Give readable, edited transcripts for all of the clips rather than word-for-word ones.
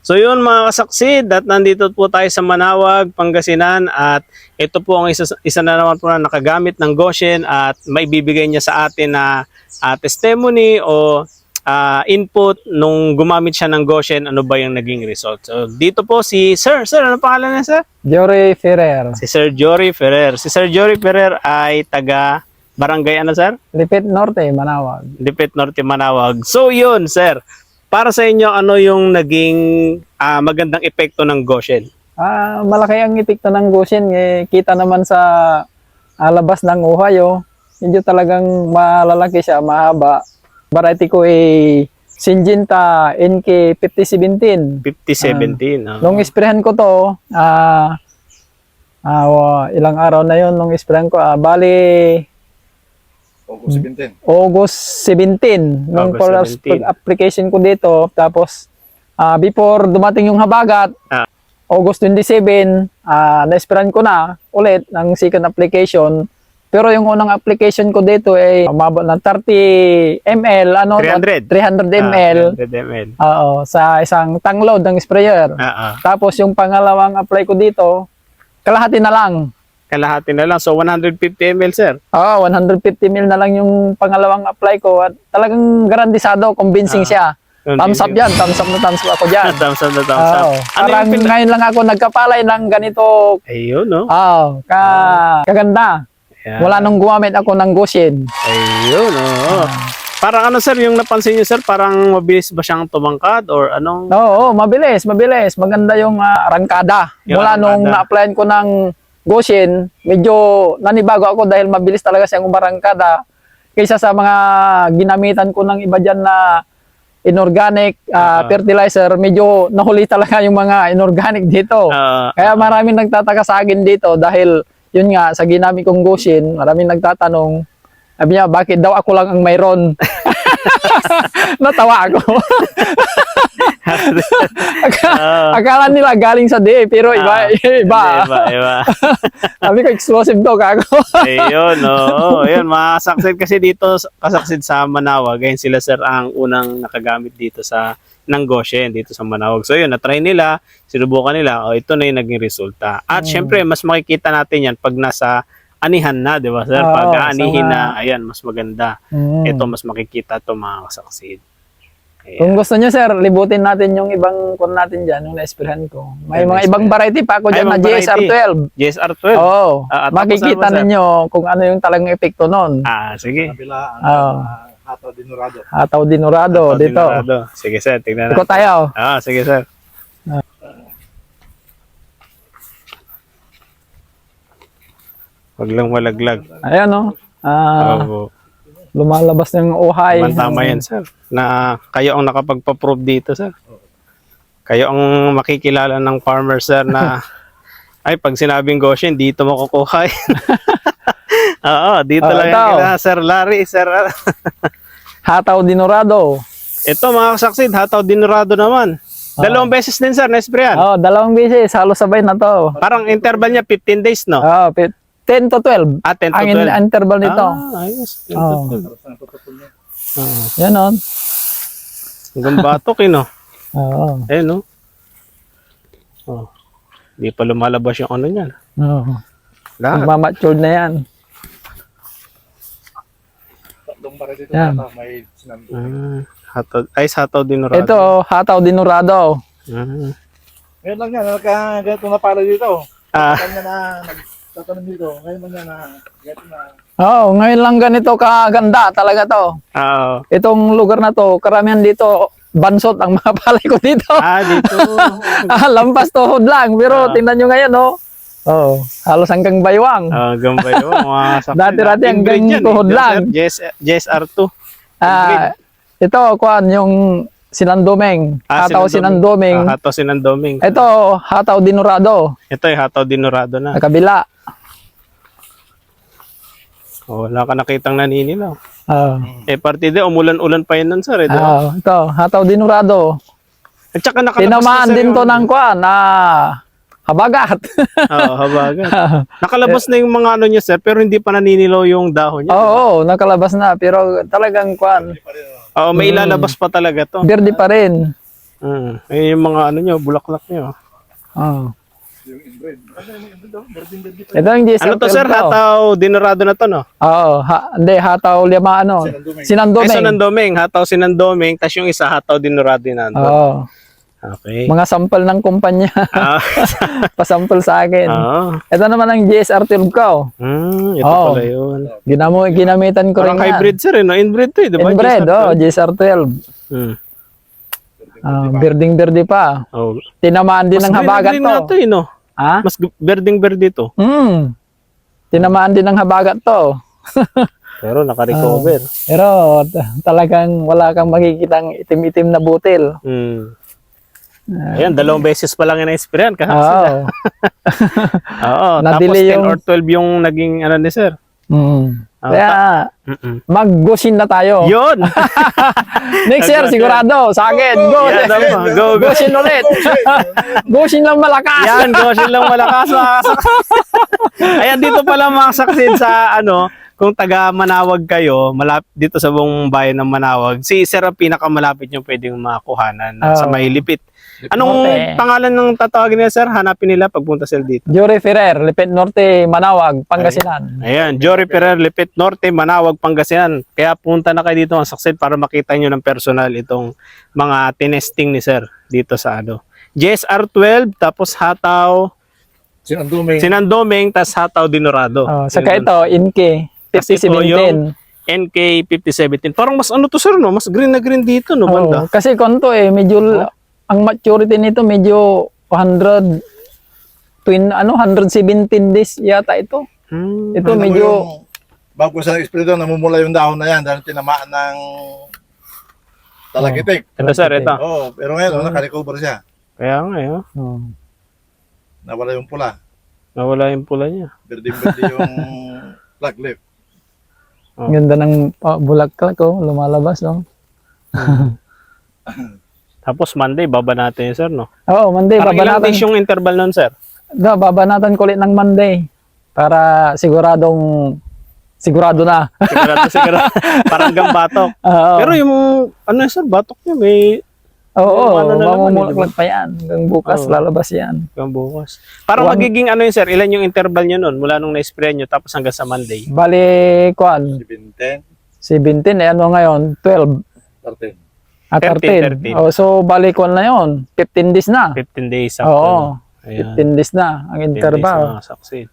So yun mga kasaksid, at nandito po tayo sa Manawag, Pangasinan, at ito po ang isa na naman po na nakagamit ng Goshen at may bibigay niya sa atin na testimony o input nung gumamit siya ng Goshen, ano ba yung naging result. So dito po si Sir, ano pangalan niya Sir? Jory Ferrer. Si Sir Jory Ferrer. Si Sir Jory Ferrer ay taga Barangay ano Sir? Lipit Norte, Manawag. Lipit Norte, Manawag. So yun Sir, para sa inyo, ano yung naging magandang epekto ng Goshen? Malaki ang epekto ng Goshen. Kita naman sa labas ng Ohio. Medyo talagang malalaki siya, mahaba. Variety ko Syngenta NK 5017. 5017. Nung isprehan ko to, ilang araw na yon nung isprehan ko. Bali, August 17 nung August 17. application ko dito. Tapos before dumating yung habagat, August 27, na-sprayan ko na ulit ng second application. Pero yung unang application ko dito ay umabot ng 30 ml, 300 ml. 300 ml. Oo, sa isang tank load ng sprayer. Tapos yung pangalawang apply ko dito, kalahati na lang. Kalahati na lang. So 150 ml Sir. Oo, 150 ml na lang yung pangalawang apply ko at talagang garantisado, convincing siya. Thumbs up yan, thumbs up na thumbs up ako dyan. Thumbs up na thumbs up. Parang ngayon lang ako nagkapalay ng ganito. Ayun, no? Oo, kaganda. Yeah. Wala nung gumamit ako ng Goshen. Ayun, no? Parang ano Sir, yung napansin niyo Sir, parang mabilis ba siyang tumangkad or anong? Oo, mabilis. Maganda yung arangkada. Mula nung na-applyan ko ng Goshen, medyo nanibago ako dahil mabilis talaga siyang umarangkada kaysa sa mga ginamitan ko ng iba dyan na inorganic fertilizer. Medyo nahuli talaga yung mga inorganic dito. Kaya maraming nagtataka sa akin dito dahil yun nga, sa ginamit kong Goshen, maraming nagtatanong, sabi niya, bakit daw ako lang ang mayroon? Natawa ako. Akala nila galing sa DA, pero iba. Sabi ko, explosive to, kago. Ayun, oo. Ayun, makasaksid kasi dito, kasaksid sa Manawag. Ayun sila Sir ang unang nakagamit dito ng Goshen dito sa Manawag. So yun, na-try nila, sinubukan nila, ito na yung naging resulta. At syempre, mas makikita natin yan pag nasa anihan na, di ba Sir? Pag anihin na, ayan, mas maganda. Ito, mas makikita ito mga kasaksid. Ayan. Kung gusto nyo Sir, libutin natin yung ibang kun natin dyan, yung na-esprehan ko. May mga ibang variety pa ako dyan na JSR12. JSR12? Oo. Makikita ninyo kung ano yung talagang epekto nun. Sige. Hataw Dinurado. Hataw Dinurado dito. Dinurado. Sige Sir, tignan natin. Iko tayo. Sige Sir. Wag lang malaglag. Ayan lumalabas ng uhay. Tama yan Sir. Na kayo ang nakapagpa-prove dito Sir. Kayo ang makikilala ng farmer Sir na ay pag sinabing Goshen, dito makukuha. Oo, dito lang yan Sir Larry, Sir. Hataw Dinurado. Ito mga kasaksid, Hataw Dinurado naman. Dalawang beses din Sir, na-sprayan. Dalawang beses, halos sabay na to. Parang interval niya 15 days, no? 10 to 12. 10 to 12. Ang interval nito. Ayos. 10 to 12. Yan o. Hanggang batok no? Oo. Ayun no? Hindi pa lumalabas yung ano niyan. Oo. Lahat. Magmamature na yan. Yan. May Hataw Dinurado. Ito, Hataw Dinurado. Ngayon lang yan, ganito na pala dito. Kanya na nagtatanong dito. Ngayon lang yan na ganito na. Ngayon lang ganito kaganda talaga to. Itong lugar na to, karamihan dito, bansot ang mga palay ko dito. Dito. Lampas tuhod lang. Pero tingnan nyo ngayon, halos hanggang baywang. Hanggang baywang. Dati-dati hanggang tuhod lang. JSR2. Ito, yung Sinandoming. Hataw Sinandoming. Hataw Sinandoming. Ito, Hataw Dinurado. Ito yung Hataw Dinurado na. Sa kabila. Wala ka nakitang naninilaw. Partida, umulan-ulan pa yun nun, Sir. Ito, Hataw Dinurado. At saka nakalabas tinamaan din to ng habagat. Habagat. Nakalabas na yung mga ano niya Sir, pero hindi pa naninilaw yung dahon niya. Oo, nakalabas na. Pero talagang may ilalabas pa talaga to. Verde pa rin. Ayun yung mga ano nyo, bulaklak nyo. Oh. Yung inbreed. Ano yung inbreed daw? Berding-berding pa. Ito yung GSR Ano to sir? 12 ko. Hataw Dinorado na to, no? Oo, hindi, hataw lima ano. Sinandoming. Ay, Sinandoming. Sinandoming. Hataw Sinandoming. Tapos yung isa, Hataw Dinorado na. Oo. Okay. Mga sampal ng kumpanya. Ah, Pasampal sa akin. ah. Ito naman ang GSR 12 ko. Ito Oo. pala yun. Ginamitan ko rin Parang yan. hybrid sir, eh, no? Inbred to, eh, di ba? Inbred, GSR12. GSR 12. Hmm. Birding-birdi pa. Oh. Tinamaan din ng habagat green nga to. to, eh, no? Ha? Mas berding-berde to. Tinamaan din ng habagat to. Pero naka-recover. Pero talagang wala kang makikitang itim-itim na butil. Hmm. Ayan, 2 beses pa lang yung na-sprayan. Oo. Oo. Tapos Na-delay 10 yung- or 12 yung naging ano ni sir. Kaya mag-gusin na tayo. Yun! Next year sigurado sa akin. Go. Yan naman. Go, go. Gusin ulit. Gusin lang malakas. Yan, gawin lang malakas. Ayan, dito pala mga saksid sa ano, kung taga Manawag kayo, dito sa buong bayan ng Manawag, si Sir ang pinakamalapit nyo pwedeng makuhanan sa Oh. may Lipit. Anong Norte. pangalan ng tatawagin nila sir? Hanapin nila pagpunta sila dito. Jory Ferrer, Lipet Norte, Manawag, Pangasinan. Ayan, Jory Ferrer, Lipit Norte, Manawag, Pangasinan. Kaya punta na kayo dito mga saksid para makita nyo ng personal itong mga tinesting ni sir dito sa ano. GSR 12, tapos Hataw, Sinandoming. Sinandoming, tapos Hataw Dinorado. Saka ito, Inke, Tapos ito 5017. NK 5017. Parang mas ano to sir, no? Mas green na green dito, no? Banda. Kasi konto medyo ang maturity nito medyo 117 days yata ito. Hmm. Ito Ano medyo yung- bago sa espiritu, namumula yung dahon na yan dahil tinamaan ng talagitik. Ito sir, ito. Oo, pero ngayon, naka-recover siya. Kaya nga, eh, oh. Nawala yung pula. Nawala yung pula niya. Berding-berding yung flag leaf. ganda ng bulaklak lumalabas no. Tapos Monday, baba natin yun, sir, no? Oo, Monday Parang ilang babanatan. days yung interval nun, sir? Babanatan ko ulit ng Monday para sigurado na. Sigurado. Parang hanggang batok. Oo. Pero yung, ano sir, batok niya may Oo, ano na naman, mamumulaklak pa yan. Hanggang bukas Oo. lalabas yan. hanggang bukas. Parang magiging ano yun, sir? Ilan yung interval nyo nun? Mula nung na-spray nyo tapos hanggang sa Monday? Bali, kuan, 17, 17 ano ngayon, 12 13. at 13. 13. Oh, so bali kuan na yon, 15 days na. 15 days Oo, after. Ayan. 15 days na ang 15 days interval. mga succeed.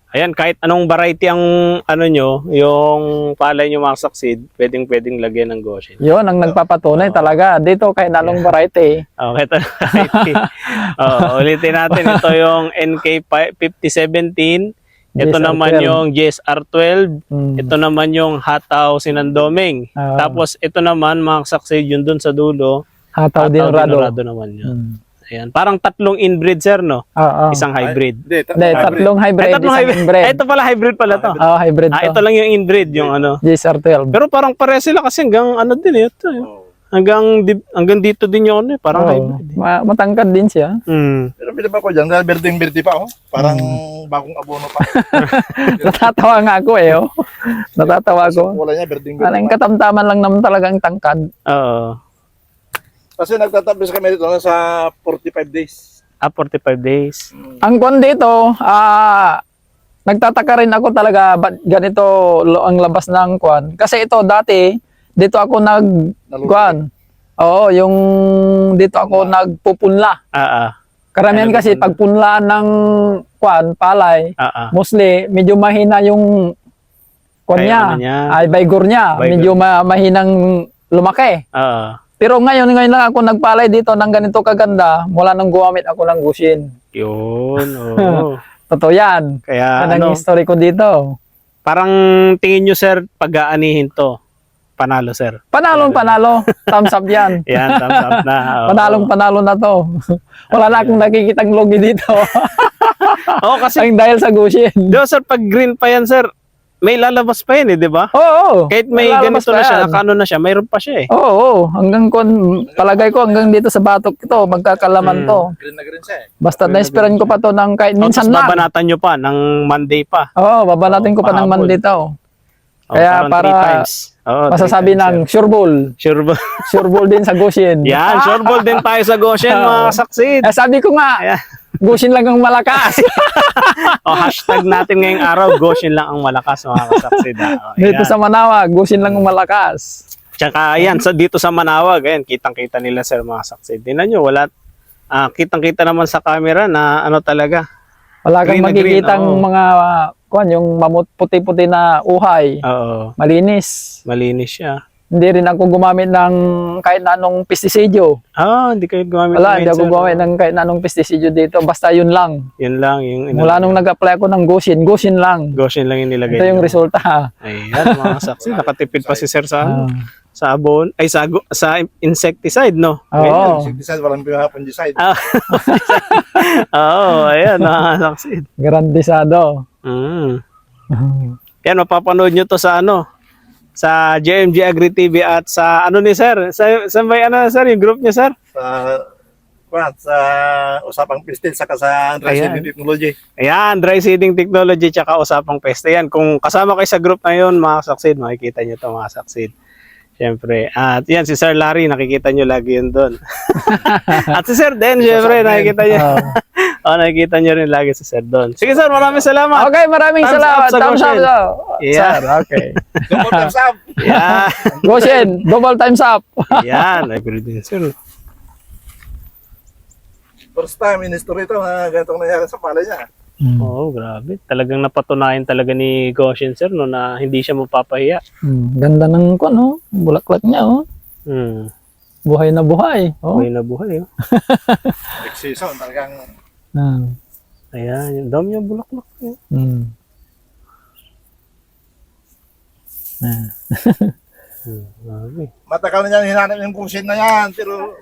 Ayan, kahit anong variety ang ano nyo, yung palay nyo mga succeed, pwedeng lagyan ng Goshen. Yun ang nagpapatunay talaga. Dito kay Nalong variety. Okay, ito na variety. Ulitin natin. Ito yung NK 5017. Ito GSR naman 12. yung GSR 12. Ito naman yung Hataw Sinandoming. Tapos ito naman mga succeed yun dun sa dulo. Hataw din Dinorado naman yun. Ayan. Parang 3 inbreed, sir, no? Oo. Isang hybrid. Hindi, Hindi, tatlong hybrid, Tatlong isang hybrid. inbred. Ito pala hybrid pala to. Hybrid to. Ito lang yung inbreed, yung ano. GSR 12. Pero parang pare sila kasi hanggang ano din ito. Hanggang dito din yung ano, parang hybrid. Matangkad din siya. Pero pinaba ko dyan, dahil berding-berding pa, oh. Parang bagong abono pa. Natatawa nga ako oh. Natatawa ko. Wala niya, berding-berding Alang pa. katamtaman lang naman talagang tangkad. Oo. Kasi nagtatabis kami dito sa 45 days. 45 days. Ang kwan dito, nagtataka rin ako talaga ba't ganito ang labas ng kwan. Kasi ito dati, dito ako kwan. Oo, yung dito ako nagpupunla. Karamihan kasi pagpunlaan ng kwan, palay, mostly medyo mahina yung kwan Kaya ano niya, niya? ay baygor niya. Baygor. Medyo mahinang lumaki. Pero ngayon lang ako nagpalay dito ng ganito kaganda, mula nang gumamit ako ng gusin. Yun, oo. Totoo yan. Kaya Yan ang ano, history ko dito. parang tingin nyo sir, pag-aanihin to, panalo sir. Panalo. Thumbs up yan. Yan, thumbs up na. Oo. Panalo na to. Wala na akong nakikitang logi dito. Oo, kasi, Ang dahil sa gusin. di ba, sir, pag green pa yan sir, may lalabas pa yan di ba? Oo. Kahit may lalabas ganito na pa siya, yan. nakano na siya, mayroon pa siya eh. Oo. Hanggang palagay ko hanggang dito sa batok ito, magkakalaman to. Green na green siya eh. Basta na-esperan ko pa to ng kahit minsan Tapos lang. babanatan nyo pa ng Monday pa. Oo, babanatin ko pa ng pahabol. Monday to. O, Kaya parang para 3 times. Oo, Masasabi 3 times, ng sure ball. sir. Sure ba? Sure ball din sa Goshen. Yan, sure ball din tayo sa Goshen, mga kasaksid. Eh, sabi ko nga, Ayan. Goshen lang ang malakas. O, hashtag natin ngayong araw, Goshen lang ang malakas, mga kasaksid. O, Dito ayan. sa Manawag, Goshen lang ang malakas. Tsaka ayan, dito sa Manawag, ayan, kitang-kita nila sir, mga kasaksid. Tingnan nyo, kitang-kita naman sa camera na ano talaga. Wala kang Green na green, makikitang oo. mga, yung puti-puti na uhay. Oo, Malinis. malinis siya. Hindi rin ako gumamit ng kahit na anong pestisidyo. Hindi kayo gumamit Wala, ng hindi ako sir. gumamit ng kahit na anong pestisidyo dito. Basta yun lang. Yun lang, yung Mula nung nag-apply ako ng Goshen lang. Goshen lang yung nilagay. Ito yung nyo. resulta. Ayan, mga kasaksid, nakatipid pa si sir sa Ah. sa abon, ay sa insecticide, no? Oo. Decide, walang pinaka-decide. Oo, ayan, mga kasaksid. Garantisado. Mm. Yan, mapapanood nyo to sa sa JMG Agri TV at sa ni sir? Sa may sir, yung group niya sir? Sa usapang pistil saka sa dry Ayan. seeding technology. Ayan, dry seeding technology tsaka usapang peste. Yan, kung kasama kayo sa group na yun, mga saksid, makikita nyo to mga saksid. Siyempre. At yan, si Sir Larry, nakikita nyo lagi yun doon. At si Sir Den, siyempre, nakikita nyo. Nakikita nyo rin lagi si Sir doon. Sige sir, maraming salamat. Okay, maraming Thumbs salamat. up sa Thumbs up. Goshen. Yeah. Sir, okay. Double thumbs up! Yan. Goshen, double times up. Yan, agree din sir. First time in history ito na ganitong nangyari sa palay niya. Oo, grabe. Talagang napatunayan talaga ni Goshen sir no, na hindi siya mapapahiya. Ganda ng bulaklak niya, oh. Hmm. Buhay na buhay. Oh. Buhay na buhay. Oh. Next season, talagang Ah. Ayan, yung dami yung bulaklak. Ah. Grabe. matagal na yan hinanap yung kusin na yan. Pero